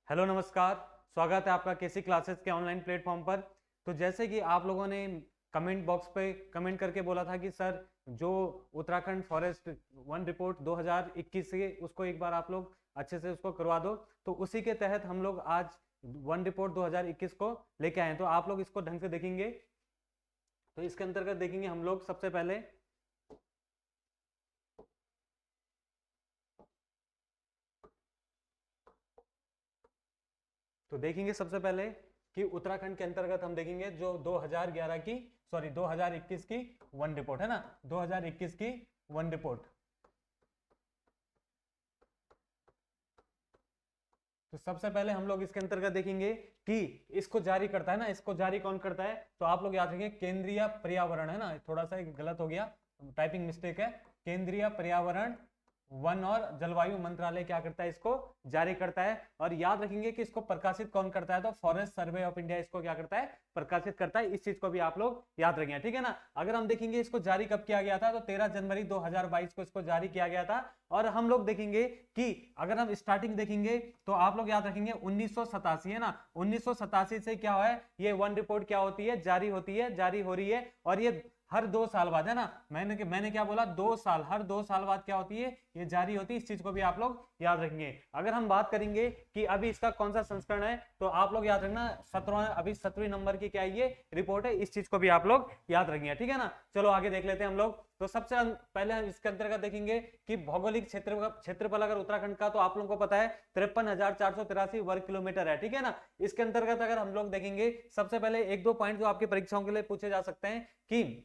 Hello नमस्कार। स्वागत है आपका केसी क्लासेस के ऑनलाइन प्लेटफॉर्म पर। तो जैसे कि आप लोगों ने कमेंट बॉक्स पे कमेंट करके बोला था कि सर जो उत्तराखंड फॉरेस्ट वन रिपोर्ट 2021 से उसको एक बार आप लोग अच्छे से उसको करवा दो, तो उसी के तहत हम लोग आज वन रिपोर्ट 2021 को लेके आए हैं। तो आप लोग इसको ढंग से देखेंगे। तो इसके अंतर्गत देखेंगे हम लोग सबसे पहले तो देखेंगे सबसे पहले कि उत्तराखंड के अंतर्गत हम देखेंगे जो 2021 की वन रिपोर्ट है ना, 2021 की वन रिपोर्ट। तो सबसे पहले हम लोग इसके अंतर्गत देखेंगे कि इसको जारी करता है ना, इसको जारी कौन करता है, तो आप लोग याद रखेंगे केंद्रीय पर्यावरण है ना, थोड़ा सा गलत हो गया, टाइपिंग मिस्टेक है। केंद्रीय पर्यावरण वन और जलवायु मंत्रालय क्या करता है, इसको जारी करता है। और याद रखेंगे कि इसको प्रकाशित कौन करता है, तो फॉरेस्ट सर्वे ऑफ इंडिया इसको क्या करता है, प्रकाशित करता है। इस चीज को भी आप लोग याद रखेंगे, ठीक है ना। अगर हम देखेंगे इसको जारी कब किया गया था, तो 13 जनवरी 2022 को इसको जारी किया गया था। और हम लोग देखेंगे कि अगर हम स्टार्टिंग देखेंगे तो आप लोग याद रखेंगे 1987 है ना, 1987 से क्या है, ये वन रिपोर्ट क्या होती है, जारी होती है, जारी हो रही है। और ये हर 2 साल बाद है ना, मैंने क्या बोला, 2 साल, हर 2 साल बाद क्या होती है, ये जारी होती है। इस चीज को भी आप लोग याद रखेंगे। अगर हम बात करेंगे कि अभी इसका कौन सा संस्करण है, तो आप लोग याद रखना 17, अभी 17वीं नंबर की क्या ये रिपोर्ट है। इस चीज को भी आप लोग याद रखेंगे, ठीक है ना। चलो आगे देख लेते हैं हम लोग। तो सबसे पहले हम इसके अंतर्गत देखेंगे कि भौगोलिक क्षेत्रफल अगर उत्तराखंड का, तो आप लोगों को पता है 53,483 वर्ग किलोमीटर है, ठीक है ना। इसके अंतर्गत अगर हम लोग देखेंगे, सबसे पहले एक दो पॉइंट जो आपकी परीक्षाओं के लिए पूछे जा सकते हैं कि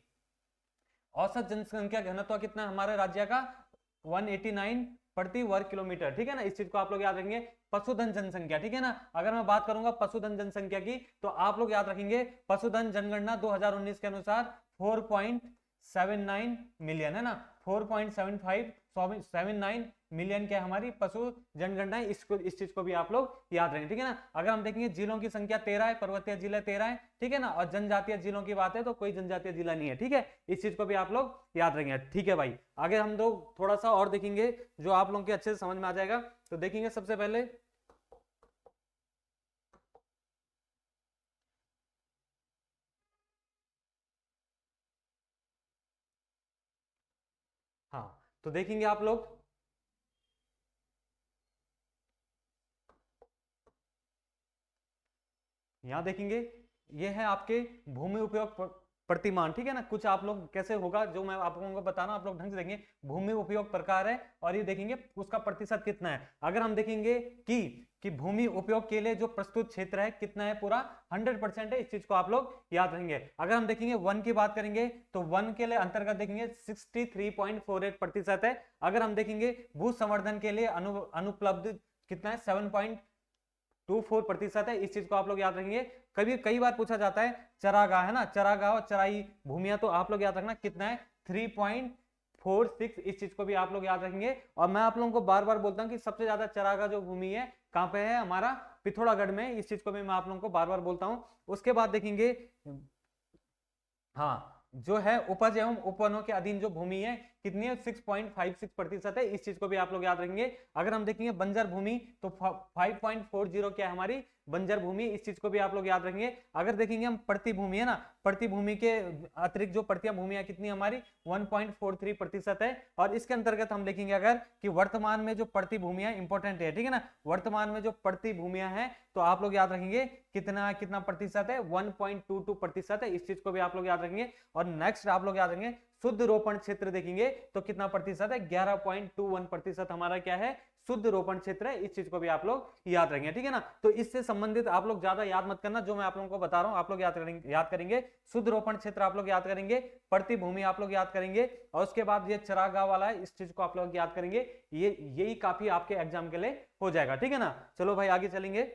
औसत जनसंख्या घनत्व कितना हमारे राज्य का, 189 प्रति वर्ग किलोमीटर, ठीक है ना। इस चीज को आप लोग याद रखेंगे। पशुधन जनसंख्या, ठीक है ना, अगर मैं बात करूंगा पशुधन जनसंख्या की, तो आप लोग याद रखेंगे पशुधन जनगणना 2019 के अनुसार 4.79 मिलियन है ना, 4.79 मिलियन क्या हमारी पशु जनगणना है। इस चीज को भी आप लोग याद रखें, ठीक है ना। अगर हम देखेंगे जिलों की संख्या 13 है, पर्वतीय जिले 13 है, ठीक है ना। और जनजातीय जिलों की बात है तो कोई जनजातीय जिला नहीं है, ठीक है। इस चीज को भी आप लोग याद रखेंगे, ठीक है भाई। आगे हम लोग थोड़ा सा और देखेंगे जो आप लोगों के अच्छे से समझ में आ जाएगा। तो देखेंगे सबसे पहले हाँ, तो देखेंगे आप लोग यहां देखेंगे, ये है आपके भूमि उपयोग प्रतिमान, ठीक है ना। कुछ आप लोग कैसे होगा जो मैं आप लोगों को बताना, आप लोग ढंग से देखेंगे। भूमि उपयोग प्रकार है और ये देखेंगे उसका प्रतिशत कितना है। अगर हम देखेंगे कि भूमि उपयोग के लिए जो प्रस्तुत क्षेत्र है कितना है, पूरा 100% है। इस चीज को आप लोग याद रखेंगे। अगर हम देखेंगे वन की बात करेंगे, तो वन के लिए अंतर्गत देखेंगे 63.48% है। अगर हम देखेंगे भू संवर्धन के लिए अनुपलब्ध कितना है, 7.24% है। इस चीज को आप लोग याद रखेंगे। कई बार पूछा जाता है चरागाह है ना, चरागाह और चराई भूमिया, तो आप लोग याद रखना कितना है, 3.46। इस चीज को भी आप लोग याद रखेंगे। और मैं आप लोगों को बार बार बोलता हूं कि सबसे ज्यादा चरागाह जो भूमि है कहां पे है, हमारा पिथौरागढ़ में। इस चीज को भी मैं आप लोगों को बार बार बोलता हूं। उसके बाद देखेंगे हाँ, जो है उपज एवं उपवनों के अधीन जो भूमि है कितनी है, 6.56% है। इस चीज को भी आप लोग याद रखेंगे। अगर हम देखेंगे बंजर भूमि, तो 5.40 क्या है हमारी बंजर भूमि। इस चीज को भी आप लोग याद रखेंगे। अगर देखेंगे हम प्रति भूमि है ना, प्रति भूमि के अतिरिक्त जो प्रतियां भूमियां कितनी हमारी 1.43% है। और इसके अंतर्गत हम देखेंगे अगर कि वर्तमान में जो प्रति भूमियां इंपॉर्टेंट है, ठीक है ना, वर्तमान में जो प्रति भूमियां हैं, तो आप लोग याद रखेंगे कितना कितना प्रतिशत है, 1.22% है। इस चीज को भी आप लोग याद रखेंगे। और नेक्स्ट आप लोग याद रखेंगे शुद्ध रोपण क्षेत्र देखेंगे तो कितना प्रतिशत है, 11.21% हमारा क्या है, शुद्ध रोपण क्षेत्र है। इस चीज को भी आप लोग याद रखेंगे, ठीक है ना। तो इससे संबंधित आप लोग ज्यादा याद मत करना, जो मैं आप लोगों को बता रहा हूं आप लोग याद करेंगे। शुद्ध रोपण क्षेत्र आप लोग याद करेंगे, प्रति भूमि आप लोग याद करेंगे, और उसके बाद ये चरागाह वाला है, इस चीज को आप लोग याद करेंगे। यही काफी आपके एग्जाम के लिए हो जाएगा, ठीक है ना। चलो भाई आगे चलेंगे।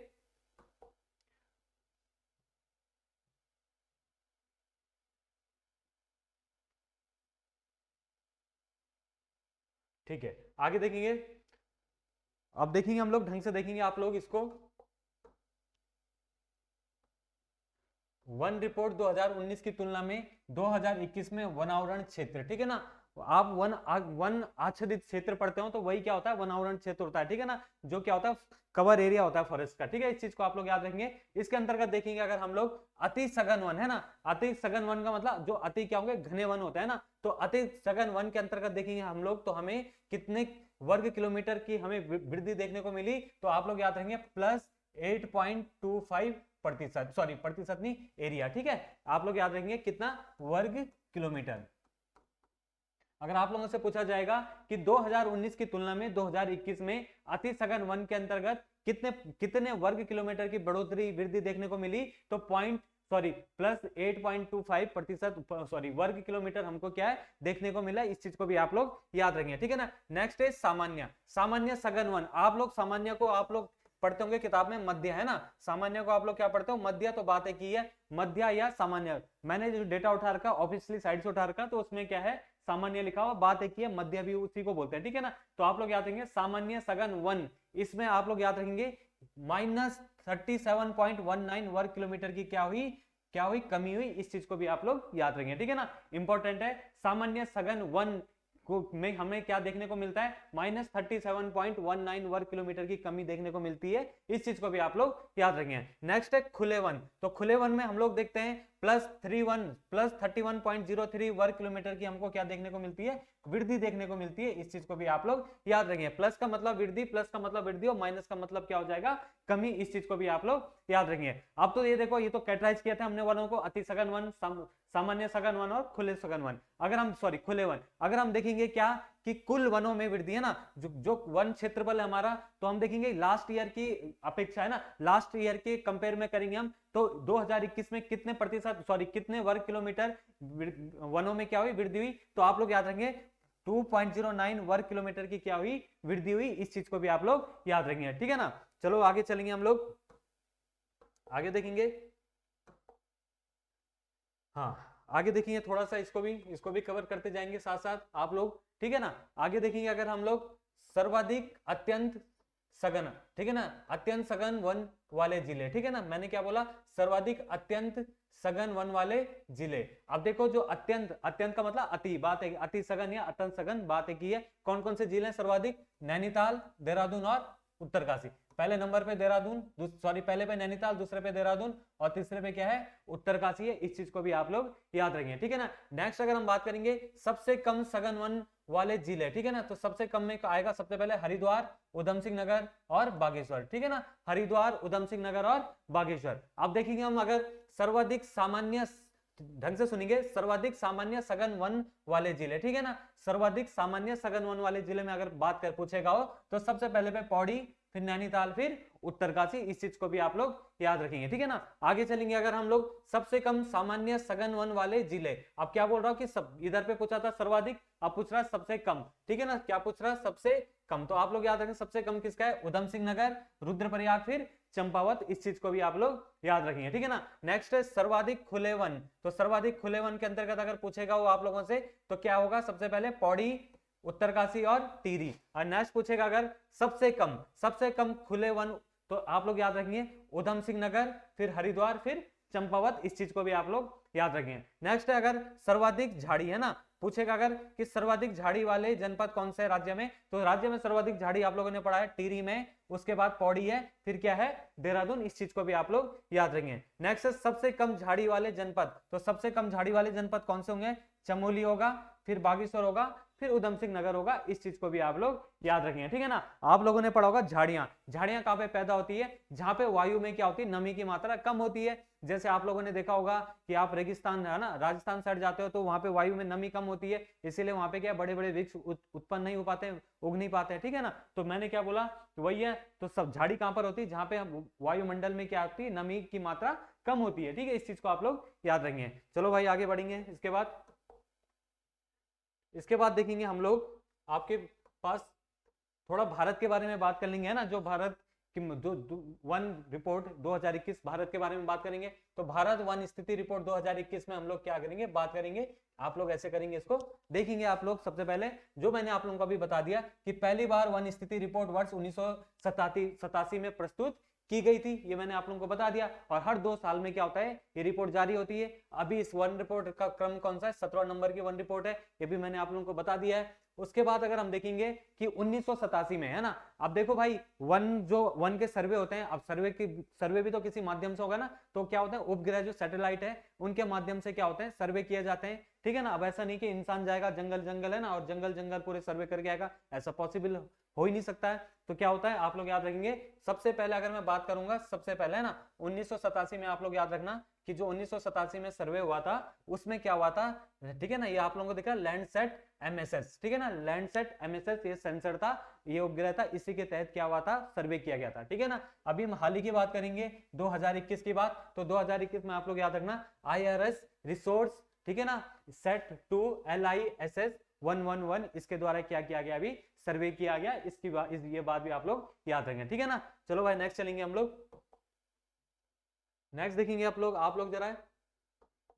ठीक है, आगे देखेंगे। अब देखेंगे हम लोग ढंग से देखेंगे आप लोग इसको। वन रिपोर्ट 2019 की तुलना में 2021 में वनावरण क्षेत्र, ठीक है ना, आप वन आच्छादित क्षेत्र पढ़ते हो तो वही क्या होता है, वन आवरण क्षेत्र होता है, ठीक है ना, जो क्या होता है कवर एरिया होता है फॉरेस्ट का, ठीक है। इस चीज को आप लोग याद रखेंगे। इसके अंतर्गत देखेंगे अगर हम लोग अति सघन वन है ना, अति सघन वन का मतलब जो अति क्या होंगे, घने वन होता है ना, तो अति सघन वन के अंतर्गत देखेंगे हम लोग तो हमें कितने वर्ग किलोमीटर की हमें वृद्धि देखने को मिली, तो आप लोग याद रखेंगे प्लस 8.25%, सॉरी प्रतिशत नहीं, एरिया, ठीक है। आप लोग याद रखेंगे कितना, वर्ग किलोमीटर। अगर आप लोगों से पूछा जाएगा कि 2019 की तुलना में 2021 में अति सघन वन के अंतर्गत कितने वर्ग किलोमीटर की बढ़ोतरी वृद्धि देखने को मिली, तो प्लस 8.25% सॉरी वर्ग किलोमीटर हमको क्या है देखने को मिला। इस चीज को भी आप लोग याद रखेंगे, ठीक है ना। नेक्स्ट है सामान्य सघन वन। आप लोग सामान्य को आप लोग पढ़ते होंगे किताब में, मध्य है ना, सामान्य को आप लोग क्या पढ़ते हो, मध्य। तो बात एक ही है, मध्य या सामान्य। मैंने जो डेटा उठा रखा ऑफिशियली साइड से उठा रखा, तो उसमें क्या है सामान्य लिखा हुआ, बात एक ही है, मध्य भी उसी को बोलते हैं, ठीक है ना। तो आप लोग याद रखेंगे सामान्य सघन वन, इसमें आप लोग याद रखेंगे -37.19 वर्ग किलोमीटर की क्या हुई कमी हुई। इस चीज को भी आप लोग याद रखेंगे, ठीक है ना, इंपॉर्टेंट है। सामान्य सघन वन को में हमें क्या देखने को मिलता है, -37.19 वर्ग किलोमीटर की कमी देखने को मिलती है। इस चीज को भी आप लोग याद रखेंगे। नेक्स्ट है खुले वन। तो खुले वन में हम लोग देखते हैं प्लस 31.03 वर्ग किलोमीटर की हमको क्या देखने को मिलती है, वृद्धि देखने को मिलती है। इस चीज को भी आप लोग याद रखेंगे। प्लस का मतलब वृद्धि, प्लस का मतलब वृद्धि, और माइनस का मतलब क्या हो जाएगा, कमी। इस चीज को भी आप लोग याद रखेंगे। अब तो ये देखो, ये तो कैटेगराइज किया था हमने वनों को, अति सघन वन, सामान्य सघन वन और खुले सघन वन। अगर हम खुले वन अगर हम देखेंगे क्या कि कुल वनों में वृद्धि है ना, जो वन क्षेत्रफल है हमारा, तो हम देखेंगे लास्ट ईयर की अपेक्षा है ना, लास्ट ईयर के कंपेयर में करेंगे हम, तो 2021 में कितने कितने वर्ग किलोमीटर वनों में क्या हुई, वृद्धि हुई। तो आप लोग याद रखेंगे 2.09 वर्ग किलोमीटर की क्या हुई, वृद्धि हुई। इस चीज को भी आप लोग याद रखेंगे, ठीक है ना। चलो आगे चलेंगे, हम लोग आगे देखेंगे। हाँ, आगे देखेंगे थोड़ा सा, इसको भी कवर करते जाएंगे साथ साथ आप लोग, ठीक है ना। आगे देखेंगे अगर हम लोग सर्वाधिक अत्यंत सघन, ठीक है ना, अत्यंत सघन वन वाले जिले, ठीक है ना। मैंने क्या बोला, सर्वाधिक अत्यंत सघन वन वाले जिले। अब देखो जो अत्यंत का मतलब अति, बात है अति सघन या अत्यंत सघन, बात एक ही है। कौन कौन से जिले हैं सर्वाधिक, नैनीताल, देहरादून और उत्तरकाशी। पहले नंबर पे देहरादून, पहले पे नैनीताल, दूसरे पे देहरादून और तीसरे पे क्या है, उत्तरकाशी है। इस चीज को भी आप लोग याद रखेंगे, ठीक है ना। नेक्स्ट अगर हम बात करेंगे सबसे कम सघन वन वाले जिले, ठीक है ना, तो सबसे कम में आएगा सबसे पहले हरिद्वार, उधम सिंह नगर और बागेश्वर, ठीक है ना, हरिद्वार, उधम सिंह नगर और बागेश्वर। अब देखेंगे हम अगर सर्वाधिक सामान्य, ढंग से सुनेंगे, सर्वाधिक सामान्य सघन वन वाले जिले, ठीक है ना, सर्वाधिक सामान्य सघन वन वाले जिले में अगर बात कर पूछेगा हो, तो सबसे पहले पे पौड़ी, फिर नैनीताल, फिर उत्तरकाशी। इस चीज को भी आप लोग याद रखेंगे, ठीक है ना। आगे चलेंगे अगर हम लोग सबसे कम सामान्य सघन वन वाले जिले, अब क्या बोल रहा हूं कि सब इधर पे पूछा था सर्वाधिक, अब पूछ रहा है सबसे कम, ठीक है ना, क्या पूछ रहा है, सबसे कम। तो आप लोग याद रखें सबसे कम किसका है, उधम सिंह नगर, रुद्रप्रयाग, फिर चंपावत। इस चीज को भी आप लोग याद रखेंगे, ठीक है ना। नेक्स्ट है सर्वाधिक खुले वन। तो सर्वाधिक खुले वन के अंतर्गत अगर पूछेगा वो आप लोगों से, तो क्या होगा, सबसे पहले पौड़ी, उत्तरकाशी और टिहरी। और नेक्स्ट पूछेगा अगर सबसे कम खुले वन, तो आप लोग याद रखेंगे उधम सिंह नगर, फिर हरिद्वार, फिर चंपावत। इस चीज को भी आप लोग याद रखेंगे। नेक्स्ट है अगर सर्वाधिक झाड़ी है ना, पूछेगा अगर कि सर्वाधिक झाड़ी वाले जनपद कौन से राज्य में, तो राज्य में सर्वाधिक झाड़ी आप लोगों ने पढ़ा है टिहरी में, उसके बाद पौड़ी है, फिर क्या है, देहरादून। इस चीज को भी आप लोग याद रखेंगे। नेक्स्ट है सबसे कम झाड़ी वाले जनपद। तो सबसे कम झाड़ी वाले जनपद कौन से होंगे, चमोली होगा, फिर बागेश्वर होगा, फिर उधम सिंह नगर होगा। इस चीज को भी आप लोग याद रखेंगे, ठीक है ना। आप लोगों ने पढ़ा होगा झाड़ियां कहां पे पैदा होती है, जहां पे वायु में क्या होती है, नमी की मात्रा कम होती है। जैसे आप लोगों ने देखा होगा कि आप रेगिस्तान है ना, राजस्थान साइड जाते हो, तो वहां पे वायु में नमी कम होती है, इसीलिए वहां पे क्या बड़े बड़े वृक्ष उत्पन्न नहीं हो पाते, उग नहीं पाते हैं, ठीक है ना। तो मैंने क्या बोला, वही है। तो सब झाड़ी कहां पर होती है, जहां पे वायुमंडल में क्या होती है, नमी की मात्रा कम होती है, ठीक है। इस चीज को आप लोग याद रखेंगे। चलो भाई आगे बढ़ेंगे। इसके बाद देखेंगे हम लोग, आपके पास थोड़ा भारत के बारे में बात कर लेंगे, है ना, जो भारत कि वन रिपोर्ट 2021 भारत के बारे में बात करेंगे, तो भारत वन स्थिति रिपोर्ट 2021 में हम लोग क्या करेंगे, बात करेंगे। आप लोग ऐसे करेंगे, इसको देखेंगे आप लोग। सबसे पहले जो मैंने आप लोगों को अभी बता दिया कि पहली बार वन स्थिति रिपोर्ट वर्ष 1987 में प्रस्तुत की गई थी, ये मैंने आप लोगों को बता दिया। और हर 2 साल में क्या होता है, ये रिपोर्ट जारी होती है। अभी इस वन रिपोर्ट का क्रम कौन सा है, 17 नंबर की वन रिपोर्ट है, ये भी मैंने आप लोगों को बता दिया है। उसके बाद अगर हम देखेंगे कि 1987 में, है ना, अब देखो भाई वन के सर्वे होते हैं, अब सर्वे भी तो किसी माध्यम से होगा ना, तो क्या होता है, उपग्रह जो सैटेलाइट है उनके माध्यम से क्या होते हैं, सर्वे किए जाते हैं, ठीक है ना। अब ऐसा नहीं कि इंसान जाएगा, जंगल है ना, और जंगल पूरे सर्वे करके आएगा, ऐसा पॉसिबल हो ही नहीं सकता है। तो क्या होता है, आप लोग याद रखेंगे, सबसे पहले अगर मैं बात करूंगा, सबसे पहले है ना 1987 में, आप लोग याद रखना कि जो 1987 में सर्वे हुआ था उसमें क्या हुआ था, ठीक है ना, ये आप लोगों को दिख रहा है लैंडसैट MSS, ठीक है ना, लैंडसैट MSS ये सेंसर था, ये उपग्रह था, इसी के तहत क्या हुआ था, सर्वे किया गया था, ठीक है ना। अभी हम हाल ही की बात करेंगे 2021 की बात, तो 2021 में आप लोग याद रखना IRS रिसोर्स, ठीक है ना, सेट 2 LISS 111 इसके द्वारा क्या किया गया, अभी सर्वे किया गया, ये बात भी आप लोग याद रखेंगे, ठीक है ना। चलो भाई नेक्स्ट चलेंगे हम लोग, नेक्स्ट देखेंगे आप लोग जरा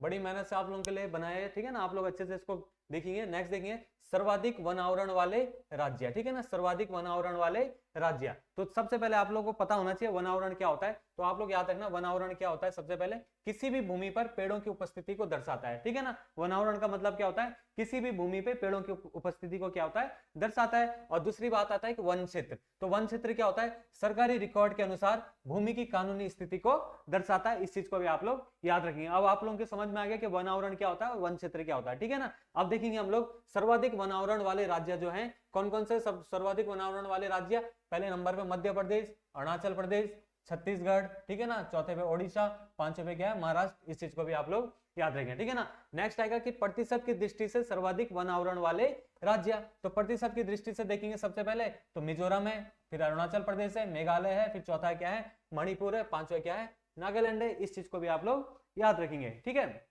बड़ी मेहनत से आप लोगों के लिए बनाए, ठीक है ना, आप लोग अच्छे से इसको देखेंगे। नेक्स्ट देखेंगे सर्वाधिक वन आवरण वाले राज्य, ठीक है ना, सर्वाधिक वन आवरण वाले राज्य। तो सबसे पहले आप लोगों को पता होना चाहिए वन आवरण क्या होता है, तो आप लोग याद रखना वन आवरण क्या होता है, सबसे पहले किसी भी भूमि पर पेड़ों की उपस्थिति को दर्शाता है, ठीक है ना। वन आवरण का मतलब क्या होता है, किसी भी भूमि पे पेड़ों की उपस्थिति को क्या होता है, दर्शाता है। और दूसरी बात आता है कि वन क्षेत्र, तो वन क्षेत्र क्या होता है, सरकारी रिकॉर्ड के अनुसार भूमि की कानूनी स्थिति को दर्शाता है, इस चीज को भी आप लोग याद रखेंगे। अब आप लोगों के समझ में आ गया कि वन आवरण क्या होता है और वन क्षेत्र क्या होता है, ठीक है ना। अब देखेंगे हम लोग सर्वाधिक वन आवरण वाले राज्य जो हैं, कौन कौन से सर्वाधिक वन आवरण वाले राज्य, पहले नंबर पे मध्य प्रदेश, अरुणाचल प्रदेश, छत्तीसगढ़, ठीक है ना, चौथे पे ओडिशा, पांचवे पे क्या है, महाराष्ट्र, इस चीज को भी आप लोग याद रखेंगे, ठीक है ना। नेक्स्ट आएगा कि प्रतिशत की दृष्टि से सर्वाधिक वन आवरण वाले राज्य, तो प्रतिशत की दृष्टि से देखेंगे सबसे पहले तो मिजोरम है, फिर अरुणाचल प्रदेश है, मेघालय है, फिर चौथा क्या है, मणिपुर है, पांचवा क्या है, नागालैंड है, इस चीज को भी आप लोग याद रखेंगे, ठीक है।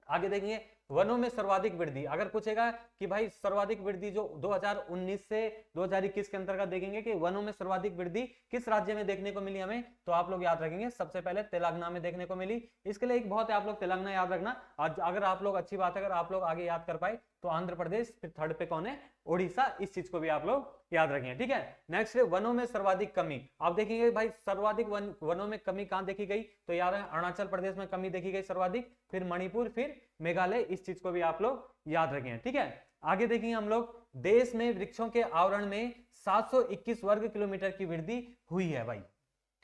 आगे देखेंगे वनों में सर्वाधिक वृद्धि, अगर पूछेगा कि भाई सर्वाधिक वृद्धि जो 2019 से 2021 के अंतर्गत देखेंगे कि वनों में सर्वाधिक वृद्धि किस राज्य में देखने को मिली हमें, तो आप लोग याद रखेंगे सबसे पहले तेलंगाना में देखने को मिली। इसके लिए एक बहुत है, आप लोग तेलंगाना याद रखना, और अगर आप लोग अच्छी बात है, अगर आप लोग आगे याद कर पाए तो आंध्र प्रदेश, फिर थर्ड पे कौन है, ओडिशा, इस चीज को भी आप लोग याद रखेंगे, ठीक है। नेक्स्ट है वनों में सर्वाधिक कमी, आप देखेंगे भाई सर्वाधिक वनों में कमी कहां देखी गई, तो याद है अरुणाचल प्रदेश में कमी देखी गई सर्वाधिक, फिर मणिपुर, फिर मेघालय, इस चीज को भी आप लोग याद रखेंगे, ठीक है। आगे देखेंगे हम लोग देश में वृक्षों के आवरण में 721 वर्ग किलोमीटर की वृद्धि हुई है भाई,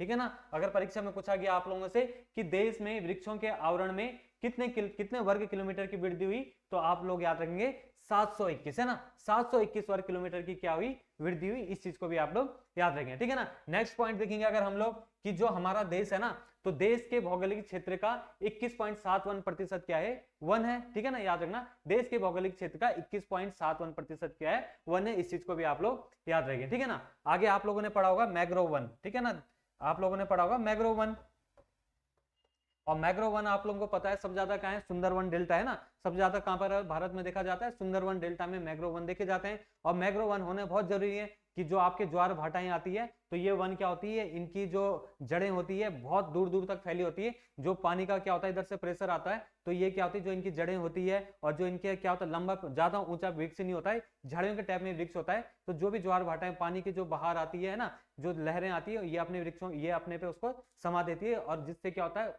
ठीक है ना। अगर परीक्षा में पूछा गया आप लोगों से कि देश में वृक्षों के आवरण में कितने वर्ग किलोमीटर की वृद्धि हुई, तो आप लोग याद रखेंगे 721, है ना, 721 वर्ग किलोमीटर की क्या हुई, वृद्धि हुई, इस चीज को भी आप लोग याद रखेंगे, ठीक है ना। नेक्स्ट पॉइंट देखेंगे अगर हम लोग कि जो हमारा देश है ना, तो देश के भौगोलिक क्षेत्र का 21.71% क्या है, वन है, ठीक है ना, याद रखना देश के भौगोलिक क्षेत्र का 21.71% क्या है, वन है, इस चीज को भी आप लोग याद रखेंगे, ठीक है ना। आगे आप लोगों ने पढ़ा होगा मैंग्रोव वन, ठीक है ना, आप लोगों ने पढ़ा होगा मैंग्रोव वन, और मैंग्रोव वन आप लोगों को पता है सबसे ज्यादा कहां है, सुंदरवन डेल्टा, है ना, सबसे ज्यादा कहां पर भारत में देखा जाता है, सुंदरवन डेल्टा में मैंग्रोव वन देखे जाते हैं। और मैंग्रोव वन होने बहुत जरूरी है कि जो आपके ज्वार भाटाएं आती है, तो ये वन क्या होती है, इनकी जो जड़ें होती है बहुत दूर दूर तक फैली होती है, जो पानी का क्या होता है इधर से प्रेशर आता है, तो ये क्या होती है, जो इनकी जड़ें होती है, और जो इनके क्या होता है लंबा ज्यादा ऊंचा वृक्ष नहीं होता है, झाड़ियों के टाइप में वृक्ष होता है, तो जो भी ज्वार भाटाएं पानी की जो बाहर आती है ना, जो लहरें आती है, ये अपने वृक्षों ये अपने पे उसको समा देती है, और जिससे क्या होता है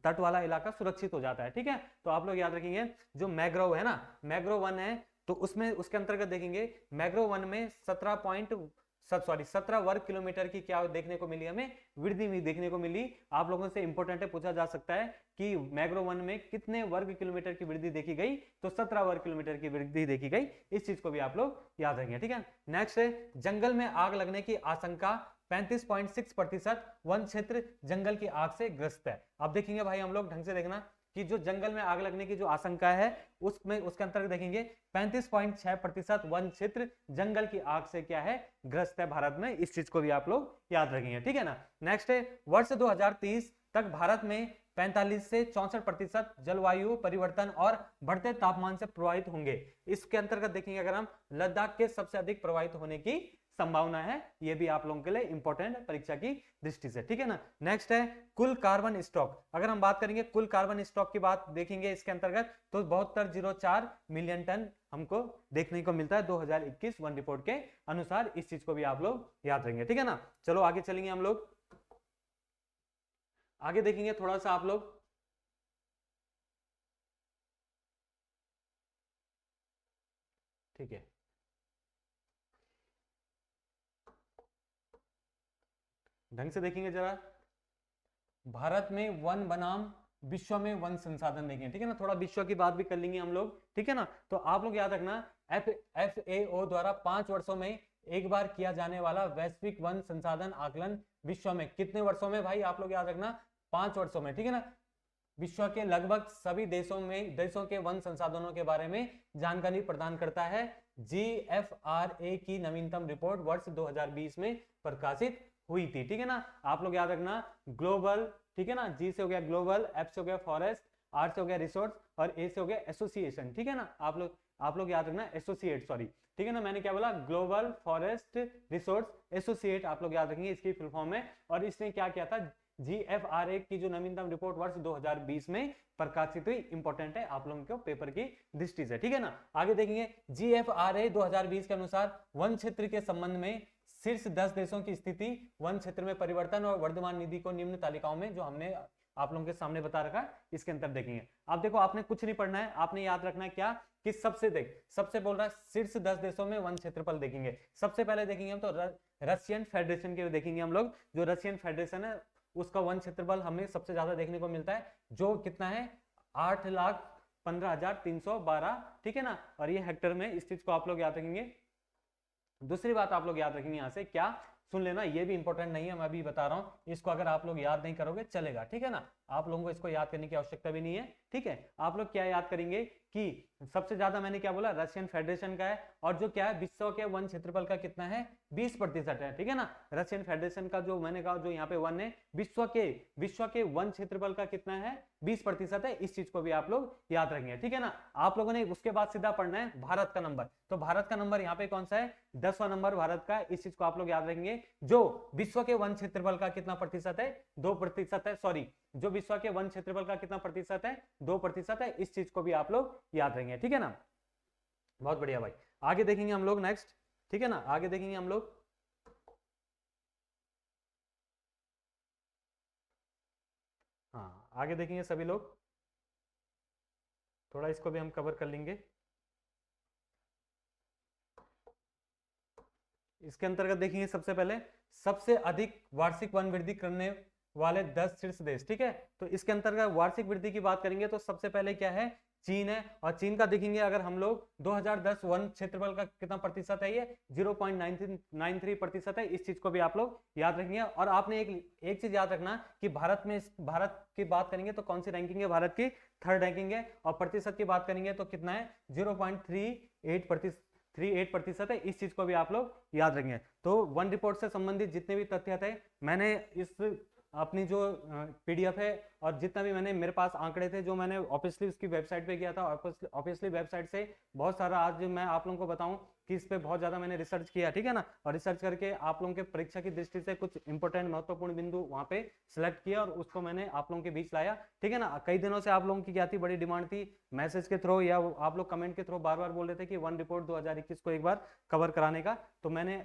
तट वाला इलाका सुरक्षित हो जाता है, ठीक है। तो आप लोग याद रखेंगे जो मैंग्रोव है ना, मैंग्रोव वन है, तो उसमें उसके अंतर्गत देखेंगे मैंग्रोव वन में 17 वर्ग किलोमीटर की क्या देखने को मिली, हमें वृद्धि भी देखने को मिली। आप लोगों से इंपॉर्टेंट है, पूछा जा सकता है कि मैंग्रोव वन में कितने वर्ग किलोमीटर की वृद्धि देखी गई, तो 17 वर्ग किलोमीटर की वृद्धि देखी गई, इस चीज को भी आप लोग याद रखेंगे, ठीक है। नेक्स्ट है जंगल में आग लगने की आशंका 35.6% वन क्षेत्र जंगल की आग से ग्रस्त है। अब देखेंगे भाई हम लोग ढंग से देखना कि जो जंगल में आग लगने की जो आशंका है उसमें उसके अंतर्गत देखेंगे 35.6% वन क्षेत्र जंगल की आग से क्या है, ग्रस्त है भारत में, इस चीज को भी आप लोग याद रखेंगे, ठीक है ना। नेक्स्ट है वर्ष 2030 तक भारत में 45 से 64% जलवायु परिवर्तन और बढ़ते तापमान से प्रभावित होंगे। इसके अंतर्गत देखेंगे अगर हम लद्दाख के सबसे अधिक प्रभावित होने की संभावना है। ये भी आप लोगों के लिए इंपॉर्टेंट है परीक्षा की दृष्टि से, ठीक है ना। नेक्स्ट है कुल कार्बन स्टॉक। अगर हम बात करेंगे कुल कार्बन स्टॉक की बात देखेंगे इसके अंतर्गत, तो 7204 मिलियन टन हमको देखने को मिलता है 2021 वन रिपोर्ट के अनुसार। इस चीज को भी आप लोग याद रखेंगे, ठीक है ना। चलो आगे चलेंगे हम लोग, आगे देखेंगे थोड़ा सा आप लोग। ठीक है, ढंग से देखेंगे जरा। भारत में वन बनाम विश्व में वन संसाधन देखेंगे, ठीक है ना। थोड़ा विश्व की बात भी कर लेंगे हम लोग, ठीक है ना। तो आप लोग याद रखना FAO द्वारा 5 वर्षों में एक बार किया जाने वाला वैश्विक वन संसाधन आकलन विश्व में कितने वर्षों में भाई, आप लोग याद रखना 5 वर्षों में, ठीक है ना। विश्व के लगभग सभी देशों के वन संसाधनों के बारे में जानकारी प्रदान करता है। GFRA की नवीनतम रिपोर्ट वर्ष 2020 में प्रकाशित हुई थी, ठीक है ना। आप लोग याद रखना ग्लोबल, ठीक है ना। G से हो गया ग्लोबल, F से हो गया फॉरेस्ट, R से हो गया रिसोर्स और A से हो गया एसोसिएशन, ठीक है ना। आप लोग याद रखना एसोसिएट, सॉरी, ठीक है ना। मैंने क्या बोला, ग्लोबल फॉरेस्ट रिसोर्स एसोसिएट, आप लोग याद रखेंगे इसकी फुल फॉर्म है। और इसने क्या किया था, GFRA की जो नवीनतम रिपोर्ट वर्ष 2020 में प्रकाशित हुई, इंपॉर्टेंट है आप लोगों को पेपर की दृष्टि से, ठीक है ना। आगे देखेंगे GFRA 2020 के अनुसार वन क्षेत्र के संबंध में शीर्ष 10 देशों की स्थिति, वन क्षेत्र में परिवर्तन और वर्तमान निधि को निम्न तालिकाओं में, जो हमने आप लोगों के सामने बता रखा है, इसके अंतर देखेंगे। आप देखो, आपने कुछ नहीं पढ़ना है, आपने याद रखना है क्या कि सबसे बोल रहा है शीर्ष 10 देशों में वन क्षेत्रफल देखेंगे। सबसे पहले देखेंगे हम तो रशियन फेडरेशन के देखेंगे हम लोग। जो रशियन फेडरेशन है उसका वन क्षेत्रफल हमें सबसे ज्यादा देखने को मिलता है, जो कितना है 8,15,312, ठीक है ना। और ये हेक्टर में, इस चीज को आप लोग याद रखेंगे। दूसरी बात आप लोग याद रखेंगे यहां से, क्या सुन लेना, ये भी इंपॉर्टेंट नहीं है, मैं अभी बता रहा हूं। इसको अगर आप लोग याद नहीं करोगे चलेगा, ठीक है ना। आप लोगों को इसको याद करने की आवश्यकता भी नहीं है, ठीक है। आप लोग क्या याद करेंगे कि सबसे ज्यादा मैंने क्या बोला, रशियन फेडरेशन का है। और जो क्या है, विश्व के वन क्षेत्रफल का कितना है, 20% है, ठीक है ना। रशियन फेडरेशन का जो मैंने कहा, जो यहाँ पे वन है, विश्व के वन क्षेत्रफल का कितना है, 20% है। इस चीज को भी आप लोग याद रखेंगे, ठीक है ना। आप लोगों ने उसके बाद सीधा पढ़ना है भारत का नंबर। तो भारत का नंबर यहाँ पे कौन सा है, 10वां नंबर भारत का। इस चीज को आप लोग याद रखेंगे। जो विश्व के वन क्षेत्रफल का कितना प्रतिशत है, 2% है, सॉरी, जो विश्व के वन क्षेत्रफल का कितना प्रतिशत है, 2% है। इस चीज को भी आप लोग याद रखेंगे, ठीक है ना। बहुत बढ़िया भाई। आगे देखेंगे हम लोग नेक्स्ट, ठीक है ना। आगे देखेंगे हम लोग, हाँ आगे देखेंगे सभी लोग, थोड़ा इसको भी हम कवर कर लेंगे। इसके अंतर्गत देखेंगे सबसे पहले सबसे अधिक वार्षिक वन वृद्धि करने वाले 10 शीर्ष देश, ठीक है। तो इसके अंतर्गत वार्षिक वृद्धि की बात करेंगे तो सबसे पहले क्या है, चीन है। और चीन का देखेंगे अगर हम लोग 2010 वन क्षेत्रफल का कितना प्रतिशत है, ये 0.93% है। इस चीज को भी आप लोग याद रखेंगे। और आपने एक चीज याद रखना कि भारत की बात करेंगे तो कौन सी रैंकिंग है, भारत की 3rd रैंकिंग है। और प्रतिशत की बात करेंगे तो कितना है, 0.38% है। इस चीज को भी आप लोग याद रखेंगे। तो वन रिपोर्ट से संबंधित जितने भी तथ्य थे, मैंने इस अपनी जो PDF है और जितना भी मैंने मेरे पास आंकड़े थे, जो मैंने ऑब्वियसली उसकी वेबसाइट पे किया था, ऑब्वियसली वेबसाइट से बहुत सारा आज मैं आप लोगों को बताऊं कि इस पे बहुत ज्यादा मैंने रिसर्च किया, ठीक है ना। और रिसर्च करके आप लोगों के परीक्षा की दृष्टि से कुछ इंपॉर्टेंट महत्वपूर्ण बिंदु वहां पे सिलेक्ट किया और उसको मैंने आप लोगों के बीच लाया, ठीक है ना। कई दिनों से आप लोगों की क्या थी, बड़ी डिमांड थी मैसेज के थ्रू या आप लोग कमेंट के थ्रू बार बार बोल रहे थे कि वन रिपोर्ट 2021 को एक बार कवर कराने का। तो मैंने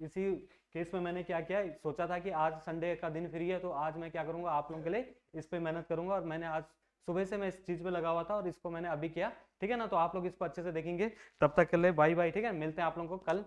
इसी केस में मैंने क्या किया, सोचा था कि आज संडे का दिन फ्री है तो आज मैं क्या करूंगा, आप लोगों के लिए इस पे मेहनत करूंगा। और मैंने आज सुबह से मैं इस चीज पे लगा हुआ था और इसको मैंने अभी किया, ठीक है ना। तो आप लोग इसको अच्छे से देखेंगे। तब तक के लिए बाय बाय, ठीक है। मिलते हैं आप लोगों को कल